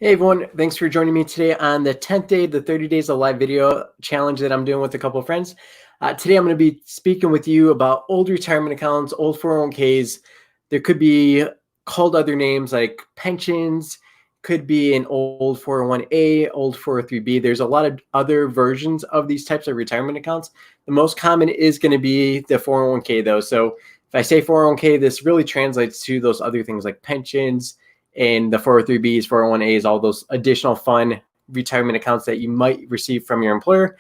Hey everyone, thanks for joining me today on the 10th day of the 30 days of live video challenge that I'm doing with a couple of friends. Today I'm going to be speaking with you about old retirement accounts, old 401ks. There could be called other names like pensions, could be an old 401a, old 403b. There's a lot of other versions of these types of retirement accounts. The most common is going to be the 401k though. So if I say 401k, this really translates to those other things like pensions, and the 403bs, 401as, all those additional fun retirement accounts that you might receive from your employer.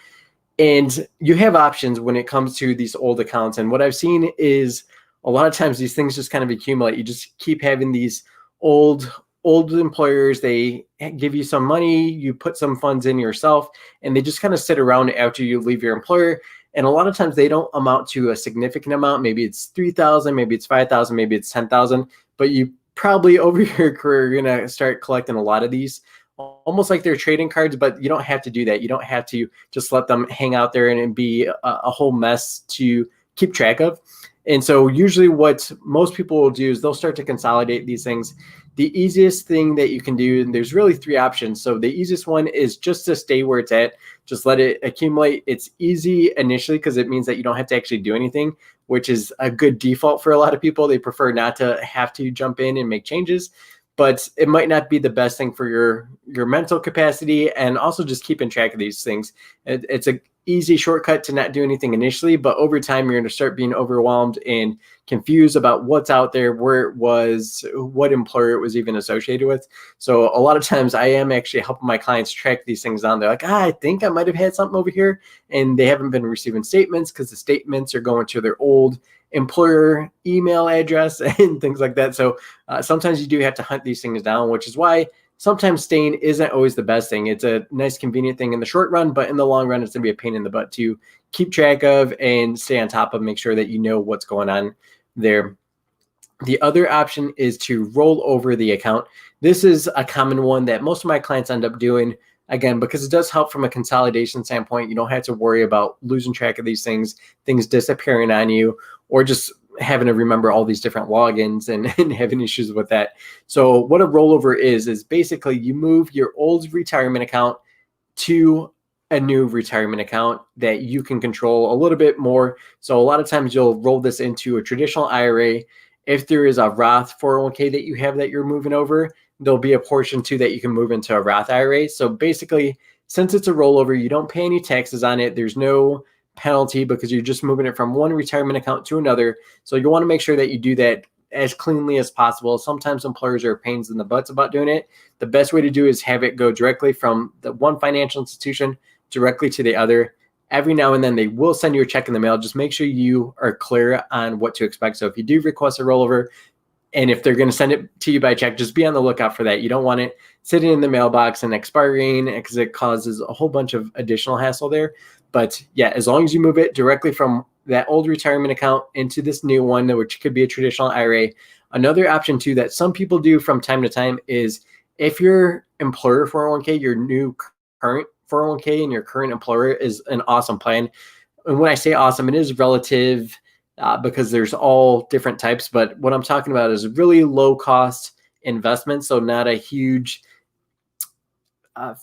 And you have options when it comes to these old accounts. And what I've seen is a lot of times these things just kind of accumulate. You just keep having these old employers. They give you some money, you put some funds in yourself, and they just kind of sit around after you leave your employer. And a lot of times they don't amount to a significant amount. Maybe it's 3,000, maybe it's 5,000, maybe it's 10,000, but you probably over your career, you're going to start collecting a lot of these, almost like they're trading cards, but you don't have to do that. You don't have to just let them hang out there and be a whole mess to keep track of. And so usually what most people will do is they'll start to consolidate these things. The easiest thing that you can do, and there's really three options. So the easiest one is just to stay where it's at. Just let it accumulate. It's easy initially because it means that you don't have to actually do anything, which is a good default for a lot of people. They prefer not to have to jump in and make changes, but it might not be the best thing for your mental capacity and also just keeping track of these things. It's a easy shortcut to not do anything initially, but over time you're going to start being overwhelmed and confused about what's out there, where it was, what employer it was even associated with. So a lot of times I am actually helping my clients track these things down. They're like, I think I might have had something over here, and they haven't been receiving statements because the statements are going to their old employer email address and things like that. So sometimes you do have to hunt these things down, which is why sometimes staying isn't always the best thing. It's a nice, convenient thing in the short run, but in the long run, it's going to be a pain in the butt to keep track of and stay on top of, make sure that you know what's going on there. The other option is to roll over the account. This is a common one that most of my clients end up doing, again, because it does help from a consolidation standpoint. You don't have to worry about losing track of these things disappearing on you, or just having to remember all these different logins and having issues with that. So what a rollover is basically you move your old retirement account to a new retirement account that you can control a little bit more. So a lot of times you'll roll this into a traditional IRA. If there is a Roth 401k that you have that you're moving over, there'll be a portion too that you can move into a Roth IRA. So basically, since it's a rollover, you don't pay any taxes on it. There's no penalty because you're just moving it from one retirement account to another. So you want to make sure that you do that as cleanly as possible. Sometimes employers are pains in the butts about doing it. The best way to do is have it go directly from the one financial institution directly to the other. Every now and then they will send you a check in the mail. Just make sure you are clear on what to expect. So if you do request a rollover, and if they're going to send it to you by check, just be on the lookout for that. You don't want it sitting in the mailbox and expiring because it causes a whole bunch of additional hassle there. But yeah, as long as you move it directly from that old retirement account into this new one, which could be a traditional IRA. Another option too that some people do from time to time is if your employer 401k, your new current 401k and your current employer is an awesome plan. And when I say awesome, it is relative because there's all different types. But what I'm talking about is really low cost investments. So not a huge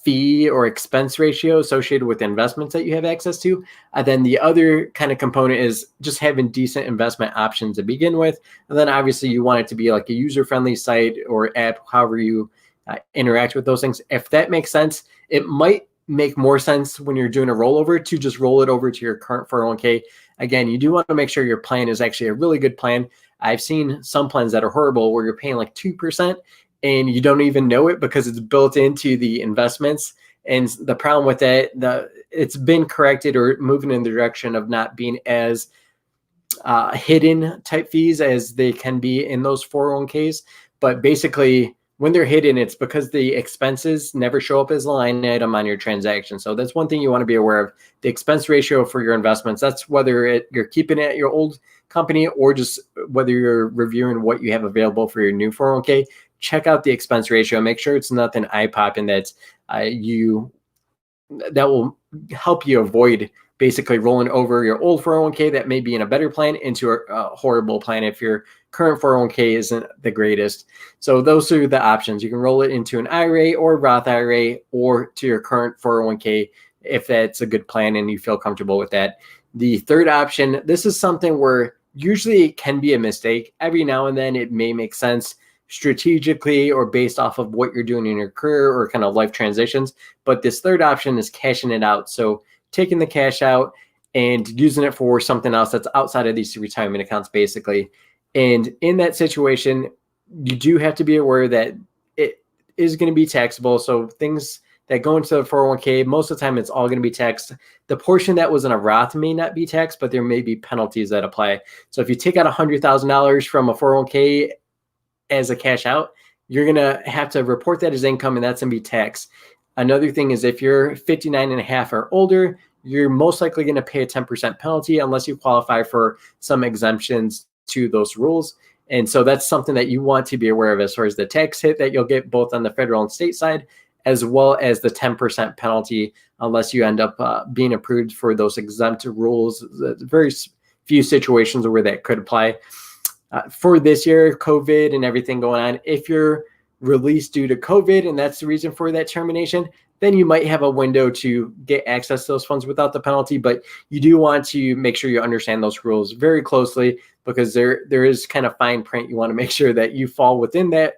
fee or expense ratio associated with the investments that you have access to. Then the other kind of component is just having decent investment options to begin with. And then obviously you want it to be like a user-friendly site or app, however you interact with those things. If that makes sense, it might make more sense when you're doing a rollover to just roll it over to your current 401k. Again, you do want to make sure your plan is actually a really good plan. I've seen some plans that are horrible where you're paying like 2% and you don't even know it because it's built into the investments. And the problem with that, it's been corrected or moving in the direction of not being as hidden type fees as they can be in those 401ks. But basically, when they're hidden, it's because the expenses never show up as a line item on your transaction. So that's one thing you want to be aware of. The expense ratio for your investments, that's whether you're keeping it at your old company or just whether you're reviewing what you have available for your new 401k. Check out the expense ratio. Make sure it's nothing eye-popping that will help you avoid basically rolling over your old 401k that may be in a better plan into a horrible plan if your current 401k isn't the greatest. So those are the options. You can roll it into an IRA or Roth IRA or to your current 401k if that's a good plan and you feel comfortable with that. The third option, this is something where usually it can be a mistake. Every now and then it may make sense strategically or based off of what you're doing in your career or kind of life transitions. But this third option is cashing it out. So taking the cash out and using it for something else that's outside of these retirement accounts, basically. And in that situation, you do have to be aware that it is going to be taxable. So things that go into the 401k, most of the time it's all going to be taxed. The portion that was in a Roth may not be taxed, but there may be penalties that apply. So if you take out $100,000 from a 401k as a cash out, you're going to have to report that as income, and that's going to be taxed. Another thing is if you're 59 and a half or older, you're most likely going to pay a 10% penalty unless you qualify for some exemptions to those rules. And so that's something that you want to be aware of as far as the tax hit that you'll get both on the federal and state side, as well as the 10% penalty unless you end up being approved for those exempt rules. There's very few situations where that could apply. For this year, COVID and everything going on, if you're released due to COVID and that's the reason for that termination, then you might have a window to get access to those funds without the penalty. But you do want to make sure you understand those rules very closely because there is kind of fine print. You want to make sure that you fall within that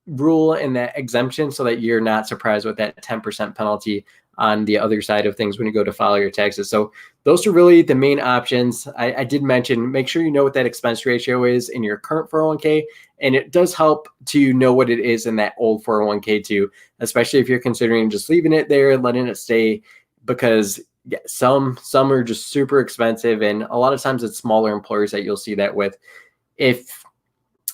rule and that exemption so that you're not surprised with that 10% penalty on the other side of things when you go to file your taxes. So those are really the main options. I did mention, make sure you know what that expense ratio is in your current 401k. And it does help to know what it is in that old 401k too, especially if you're considering just leaving it there, letting it stay, because some are just super expensive. And a lot of times it's smaller employers that you'll see that with. If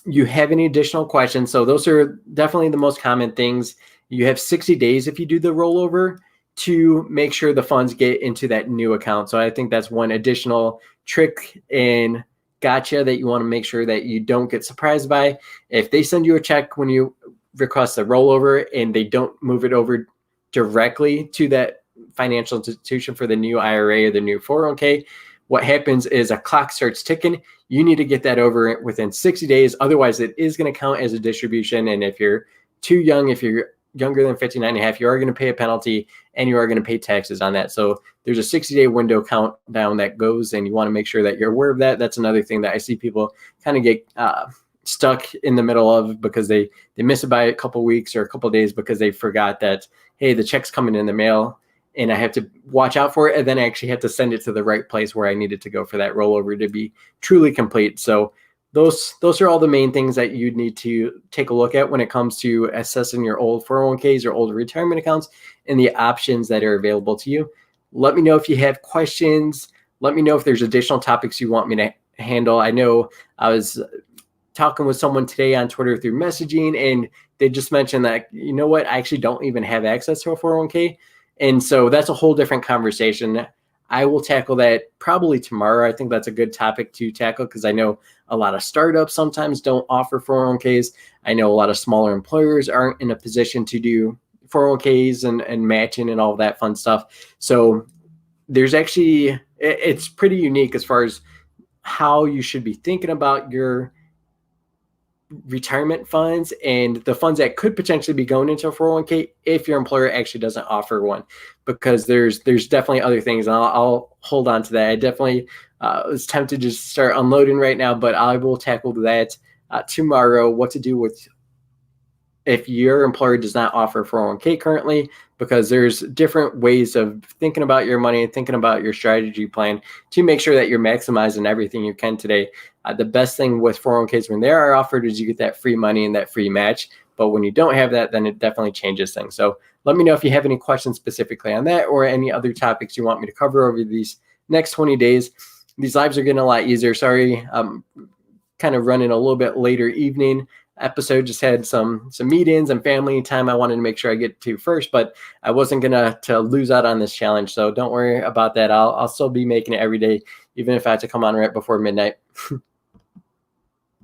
you have any additional questions, so those are definitely the most common things. You have 60 days if you do the rollover to make sure the funds get into that new account. So I think that's one additional trick and gotcha that you want to make sure that you don't get surprised by. If they send you a check when you request a rollover and they don't move it over directly to that financial institution for the new IRA or the new 401k, what happens is a clock starts ticking. You need to get that over within 60 days. Otherwise, it is going to count as a distribution. And if you're too young, if you're younger than 59 and a half, you are going to pay a penalty and you are going to pay taxes on that. So there's a 60-day window countdown that goes, and you want to make sure that you're aware of that. That's another thing that I see people kind of get stuck in the middle of because they miss it by a couple of weeks or a couple of days because they forgot that, hey, the check's coming in the mail and I have to watch out for it. And then I actually have to send it to the right place where I needed to go for that rollover to be truly complete. So those are all the main things that you need to take a look at when it comes to assessing your old 401ks or old retirement accounts and the options that are available to you. Let me know if you have questions. Let me know if there's additional topics you want me to handle. I know I was talking with someone today on Twitter through messaging, and they just mentioned that, you know what, I actually don't even have access to a 401k. And so that's a whole different conversation. I will tackle that probably tomorrow. I think that's a good topic to tackle because I know a lot of startups sometimes don't offer 401ks. I know a lot of smaller employers aren't in a position to do 401ks and matching and all that fun stuff. So there's actually, it's pretty unique as far as how you should be thinking about your retirement funds and the funds that could potentially be going into a 401k if your employer actually doesn't offer one, because there's definitely other things. And I'll hold on to that. I definitely was tempted to just start unloading right now, but I will tackle that tomorrow, what to do with if your employer does not offer 401k currently, because there's different ways of thinking about your money and thinking about your strategy plan to make sure that you're maximizing everything you can today. The best thing with 401ks when they are offered is you get that free money and that free match. But when you don't have that, then it definitely changes things. So let me know if you have any questions specifically on that or any other topics you want me to cover over these next 20 days. These lives are getting a lot easier. Sorry, I'm kind of running a little bit later evening episode. Just had some meetings and family time I wanted to make sure I get to first, but I wasn't gonna lose out on this challenge. So don't worry about that. I'll still be making it every day, even if I have to come on right before midnight.